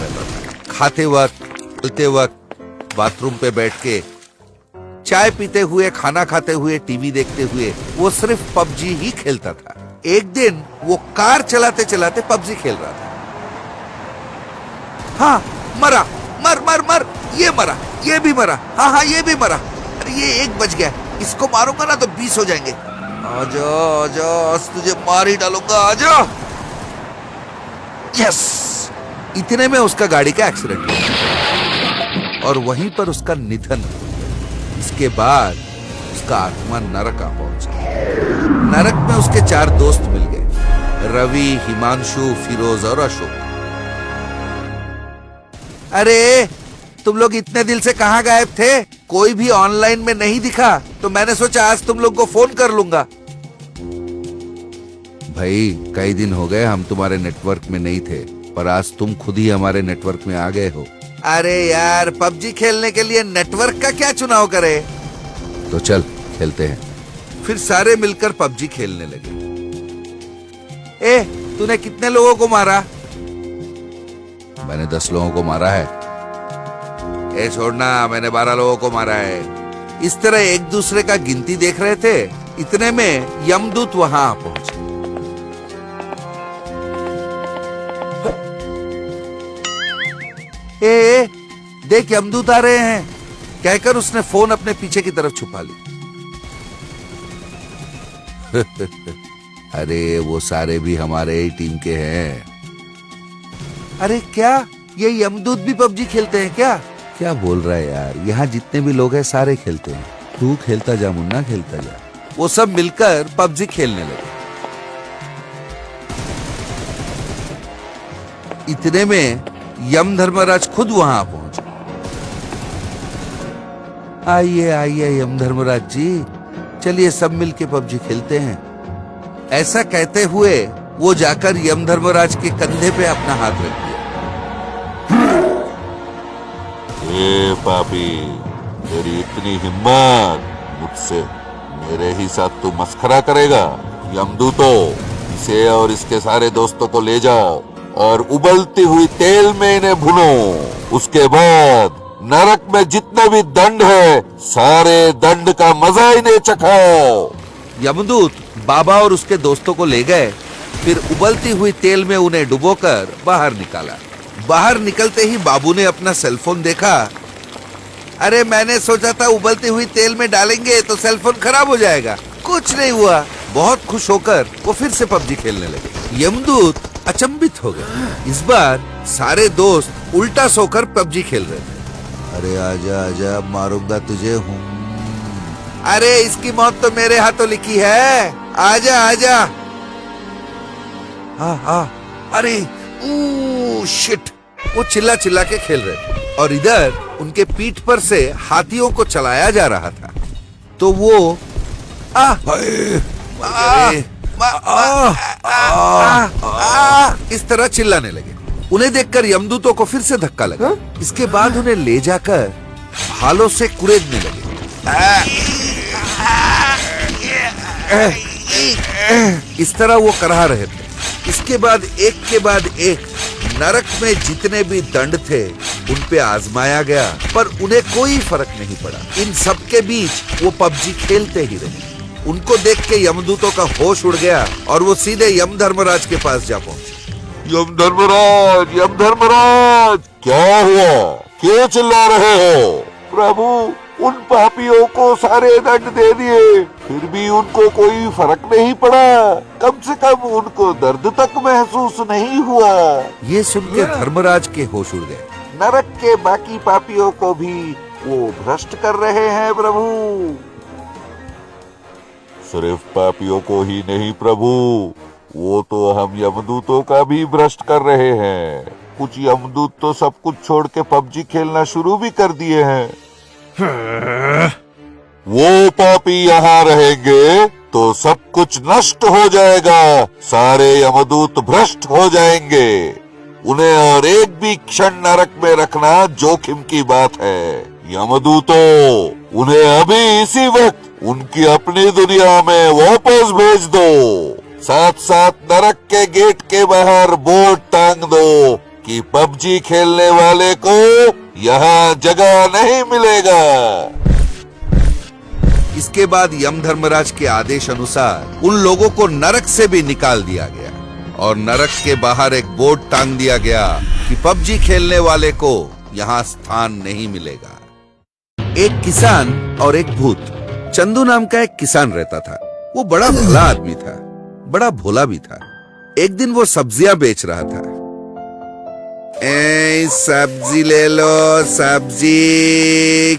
रहता था। खाते वक्त, चलते वक्त, बाथरूम पे बैठ के, चाय पीते हुए, खाना खाते हुए, टीवी देखते हुए वो सिर्फ पबजी ही खेलता था। एक दिन वो कार चलाते चलाते पबजी खेल रहा था। हाँ, मरा, मर मर मर, ये मरा, ये भी मरा, हाँ हाँ ये भी मरा, अरे ये 1 बज गया, इसको मारूंगा ना तो 20 हो जाएंगे। आजा आजा, आज तुझे मार ही डालूंगा, आजा। यस, इतने में उसका गाड़ी का एक्सीडेंट हुआ और वहीं पर उसका निधन हुआ। इसके बाद उसका आत्मा नरक आ पहुंचा। नरक में उसके 4 दोस्त मिल गए, रवि, हिमांशु, फिरोज और अशोक। अरे तुम लोग इतने दिल से कहां गायब थे? कोई भी ऑनलाइन में नहीं दिखा, तो मैंने सोचा आज तुम लोग को फोन कर लूंगा। भाई कई दिन हो गए हम तुम्हारे नेटवर्क में नहीं थे, पर आज तुम खुद ही हमारे नेटवर्क में आ गए हो। अरे यार, पबजी खेलने के लिए नेटवर्क का क्या चुनाव करे? तो चल खेलते हैं। फिर सारे मिलकर पबजी खेलने लगे। ए, तूने कितने लोगों को मारा? मैंने 10 लोगों को मारा है। ए छोड़ना, मैंने 12 लोगों को मारा है। इस तरह एक दूसरे का गिनती देख रहे थे, इतने में यमदूत वहां पहुंचे। ए, देख यमदूत आ रहे हैं, कहकर उसने फोन अपने पीछे की तरफ छुपा ली। अरे वो सारे भी हमारे ही टीम के हैं। अरे क्या, ये यमदूत भी पबजी खेलते हैं क्या? क्या बोल रहा है यार, यहाँ जितने भी लोग हैं सारे खेलते हैं। तू खेलता जा मुन्ना, खेलता जा। वो सब मिलकर पबजी खेलने लगे। इतने में यम धर्मराज खुद वहां पहुंचे। आइए आइए यम धर्मराज जी, चलिए सब मिलके पबजी खेलते हैं। ऐसा कहते हुए वो जाकर यम धर्मराज के कंधे पे अपना हाथ रख दिया। ए पापी, तेरी इतनी हिम्मत, मुझसे मेरे ही साथ तू मस्खरा करेगा? यमदूतो, इसे और इसके सारे दोस्तों को ले जाओ और उबलती हुई तेल में इन्हें भुनो। उसके बाद नरक में जितने भी दंड है, सारे दंड का मजा इन्हें चखाओ। यमदूत बाबा और उसके दोस्तों को ले गए, फिर उबलती हुई तेल में उन्हें डुबोकर बाहर निकाला। बाहर निकलते ही बाबू ने अपना सेलफोन देखा। अरे मैंने सोचा था उबलती हुई तेल में डालेंगे तो सेलफोन खराब हो जाएगा, कुछ नहीं हुआ। बहुत खुश होकर वो फिर से पबजी खेलने लगे। यमदूत अचंभित हो गए। इस बार सारे दोस्त उल्टा सोकर पबजी खेल रहे थे। अरे आजा आजा, मारूंगा तुझे हूँ। अरे इसकी मौत तो मेरे हाथों लिखी है, आजा आजा। हाँ हाँ, अरे शिट, वो चिल्ला चिल्ला के खेल रहे थे और इधर उनके पीठ पर से हाथियों को चलाया जा रहा था। तो वो इस तरह चिल्लाने लगे। उन्हें देखकर यमदूतों को फिर से धक्का लगा। इसके बाद उन्हें ले जाकर भालों से कुरेदने लगे। इस तरह वो कराह रहे थे। इसके बाद एक के बाद एक नरक में जितने भी दंड थे उन पे आजमाया गया, पर उन्हें कोई फर्क नहीं पड़ा। इन सब के बीच वो पबजी खेलते ही रहे। उनको देख के यमदूतों का होश उड़ गया और वो सीधे यम धर्मराज के पास जा पहुंचे। यम धर्मराज, क्या हुआ? क्यों चिल्ला रहे हो? प्रभु, उन पापियों को सारे दंड दे दिए, फिर भी उनको कोई फर्क नहीं पड़ा। कम से कम उनको दर्द तक महसूस नहीं हुआ। ये सुन के धर्मराज के होश उड़ गए। नरक के बाकी पापियों को भी वो भ्रष्ट कर रहे हैं प्रभु। सिर्फ पापियों को ही नहीं प्रभु, वो तो हम यमदूतों का भी भ्रष्ट कर रहे हैं। कुछ यमदूत तो सब कुछ छोड़ के पबजी खेलना शुरू भी कर दिए हैं। वो पापी यहाँ रहेंगे तो सब कुछ नष्ट हो जाएगा, सारे यमदूत भ्रष्ट हो जाएंगे। उन्हें और एक भी क्षण नरक में रखना जोखिम की बात है। यमदूतों, उन्हें अभी इसी वक्त उनकी अपनी दुनिया में वापस भेज दो। साथ साथ नरक के गेट के बाहर बोर्ड टांग दो कि पबजी खेलने वाले को यहाँ जगह नहीं मिलेगा। इसके बाद यम धर्मराज के आदेश अनुसार उन लोगों को नरक से भी निकाल दिया गया और नरक के बाहर एक बोर्ड टांग दिया गया कि पबजी खेलने वाले को यहाँ स्थान नहीं मिलेगा। एक किसान और एक भूत। चंदू नाम का एक किसान रहता था। वो बड़ा भला आदमी था, बड़ा भोला भी था। एक दिन वो सब्जियां बेच रहा था। सब्जी ले लो सब्जी,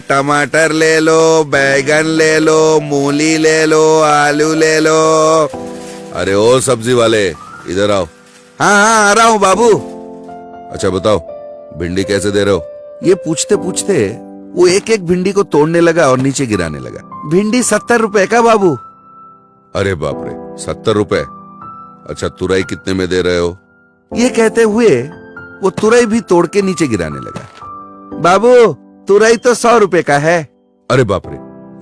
टमाटर ले लो, बैगन ले लो, मूली ले लो, आलू ले लो। अरे ओ सब्जी वाले, इधर आओ। हाँ हाँ आ रहा हूँ बाबू। अच्छा बताओ, भिंडी कैसे दे रहे हो? ये पूछते पूछते वो एक एक भिंडी को तोड़ने लगा और नीचे गिराने लगा। भिंडी 70 रुपए का बाबू। अरे बाप रे, 70 रुपए? अच्छा तुरई कितने में दे रहे हो? ये कहते हुए वो तुरई भी तोड़ के नीचे गिराने लगा। बाबू तुरई तो 100 रुपए का है। अरे बाप रे,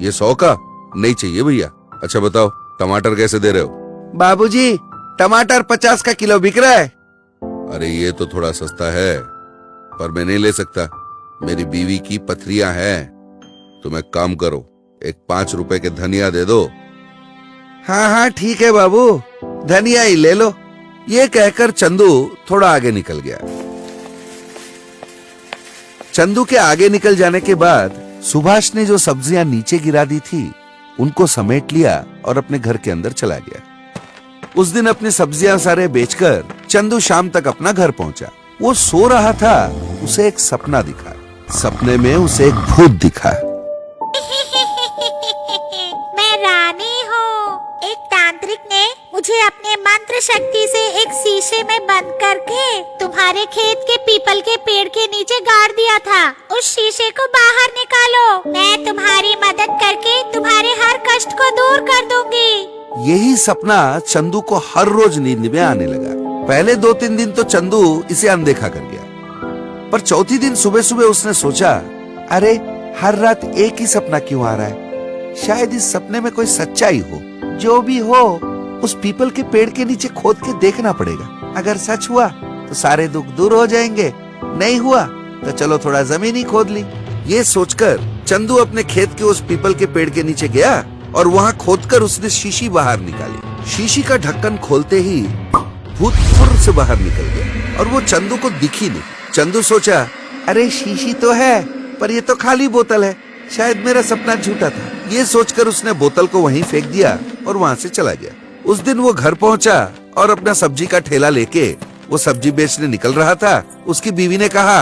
ये 100 का नहीं चाहिए भैया। अच्छा बताओ, टमाटर कैसे दे रहे हो? बाबूजी टमाटर 50 का किलो बिक रहा है। अरे ये तो थोड़ा सस्ता है, पर मैं नहीं ले सकता, मेरी बीवी की पथरियां हैं। तुम एक काम करो, एक 5 रुपए के धनिया दे दो। हाँ हाँ ठीक है बाबू, धनिया ही ले लो। ये कहकर चंदू थोड़ा आगे निकल गया। चंदू के आगे निकल जाने के बाद सुभाष ने जो सब्जियां नीचे गिरा दी थी उनको समेट लिया और अपने घर के अंदर चला गया। उस दिन अपनी सब्जियां सारे बेचकर चंदू शाम तक अपना घर पहुंचा। वो सो रहा था, उसे एक सपना दिखा। सपने में उसे एक भूत दिखा। मैं रानी हूँ। एक तांत्रिक ने मुझे अपने मंत्र शक्ति से एक शीशे में बंद करके तुम्हारे खेत के पीपल के पेड़ के नीचे गाड़ दिया था। उस शीशे को बाहर निकालो, मैं तुम्हारी मदद करके तुम्हारे हर कष्ट को दूर कर दूंगी। यही सपना चंदू को हर रोज नींद में आने लगा। पहले 2-3 दिन तो चंदू इसे अनदेखा कर गया, पर चौथी दिन सुबह सुबह उसने सोचा, अरे हर रात एक ही सपना क्यों आ रहा है? शायद इस सपने में कोई सच्चाई हो। जो भी हो, उस पीपल के पेड़ के नीचे खोद के देखना पड़ेगा। अगर सच हुआ तो सारे दुख दूर हो जाएंगे, नहीं हुआ तो चलो थोड़ा जमीन ही खोद ली। ये सोचकर चंदू अपने खेत के उस पीपल के पेड़ के नीचे गया और वहाँ खोदकर उसने शीशी बाहर निकाली। शीशी का ढक्कन खोलते ही भूत फुर से बाहर निकल गया और वो चंदू को दिखी नहीं। चंदू सोचा, अरे शीशी तो है, पर ये तो खाली बोतल है, शायद मेरा सपना झूठा था। ये सोचकर उसने बोतल को वहीं फेंक दिया और वहाँ से चला गया। उस दिन वो घर पहुंचा और अपना सब्जी का ठेला लेके वो सब्जी बेचने निकल रहा था। उसकी बीवी ने कहा,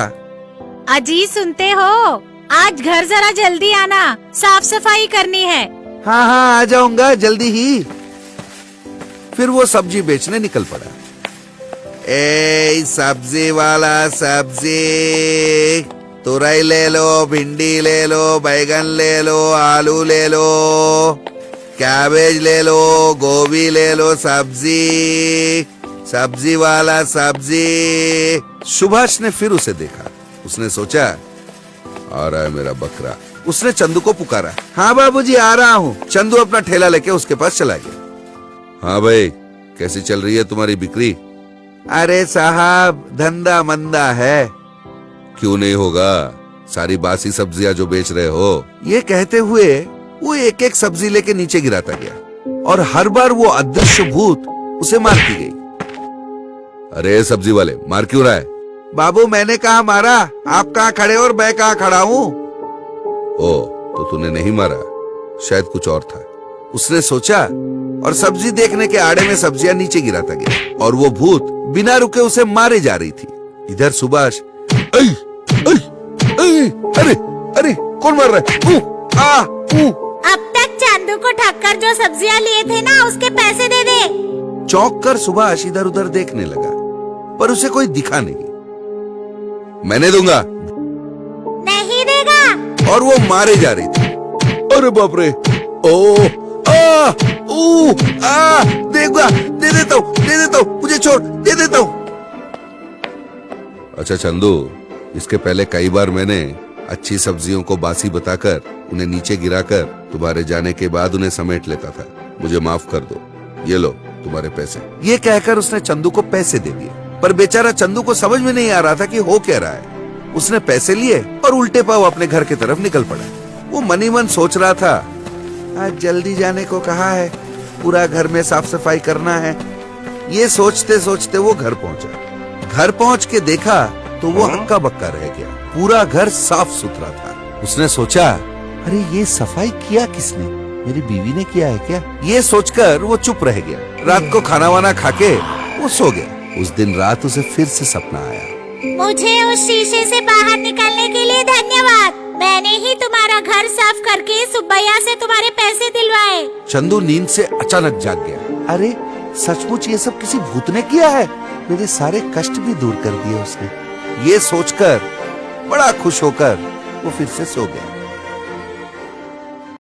अजी सुनते हो, आज घर जरा जल्दी आना, साफ सफाई करनी है। हाँ हाँ आ जाऊंगा जल्दी ही। फिर वो सब्जी बेचने निकल पड़ा। ए सब्जी वाला सब्जी, तुरई ले लो, भिंडी ले लो, बैगन ले लो, आलू ले लो, कैबेज ले लो, गोभी ले लो, सब्जी, सब्जी वाला सब्जी। सुभाष ने फिर उसे देखा। उसने सोचा, आ रहा है मेरा बकरा। उसने चंदू को पुकारा। हाँ बाबूजी आ रहा हूँ। चंदू अपना ठेला लेके उसके पास चला गया। हाँ भाई, कैसी चल रही है तुम्हारी बिक्री? अरे साहब, धंधा मंदा है। क्यों नहीं होगा, सारी बासी सब्जियां जो बेच रहे हो। ये कहते हुए वो एक एक सब्जी लेके नीचे गिराता गया और हर बार वो अदृश्य भूत उसे मारती गई। अरे सब्जी वाले, मार क्यों रहा है? बाबू मैंने कहा मारा, आप कहाँ खड़े और मैं कहाँ खड़ा हूँ? ओ तो तूने नहीं मारा, शायद कुछ और था। उसने सोचा और सब्जी देखने के आड़े में सब्जियां नीचे गिराता गया और वो भूत बिना रुके उसे मारे जा रही थी। इधर सुभाष, अरे अरे कौन मार रहा है? अब तक चंदू को ठक्कर जो सब्जियां लिए थे ना, उसके पैसे दे दे। चौंक कर सुभाष इधर उधर देखने लगा, पर उसे कोई दिखा नहीं। मैंने दूंगा। नहीं देगा। और वो मारे जा रही थी। अरे बाप रे, ओ आ ऊ आ, देगा, दे देता हूँ, मुझे छोड़, दे देता हूँ। अच्छा चंदू, इसके पहले कई बार मैंने अच्छी सब्जियों को बासी बताकर उन्हें नीचे गिराकर तुम्हारे जाने के बाद उन्हें समेट लेता था। मुझे माफ कर दो, ये लो तुम्हारे पैसे। ये कहकर उसने चंदू को पैसे दे दिए, पर बेचारा चंदू को समझ में नहीं आ रहा था कि हो क्या रहा है। उसने पैसे लिए और उल्टे पांव अपने घर की तरफ निकल पड़ा। वो मनी मन सोच रहा था, आज जल्दी जाने को कहा है, पूरा घर में साफ सफाई करना है। ये सोचते सोचते वो घर पहुंचा। घर पहुंच के देखा तो वो हक्का बक्का रह गया। पूरा घर साफ सुथरा था। उसने सोचा, अरे ये सफाई किया किसने? मेरी बीवी ने किया है क्या? ये सोचकर वो चुप रह गया। रात को खाना वाना खाके वो सो गया। उस दिन रात उसे फिर से सपना आया। मुझे उस शीशे से बाहर निकलने के लिए धन्यवाद। मैंने ही तुम्हारा घर साफ करके सुब्बैया से तुम्हारे पैसे दिलवाए। चंदू नींद से अचानक जाग गया। अरे सचमुच ये सब किसी भूत ने किया है। मेरे सारे कष्ट भी दूर कर दिए उसने। ये सोचकर बड़ा खुश होकर वो फिर से सो गया।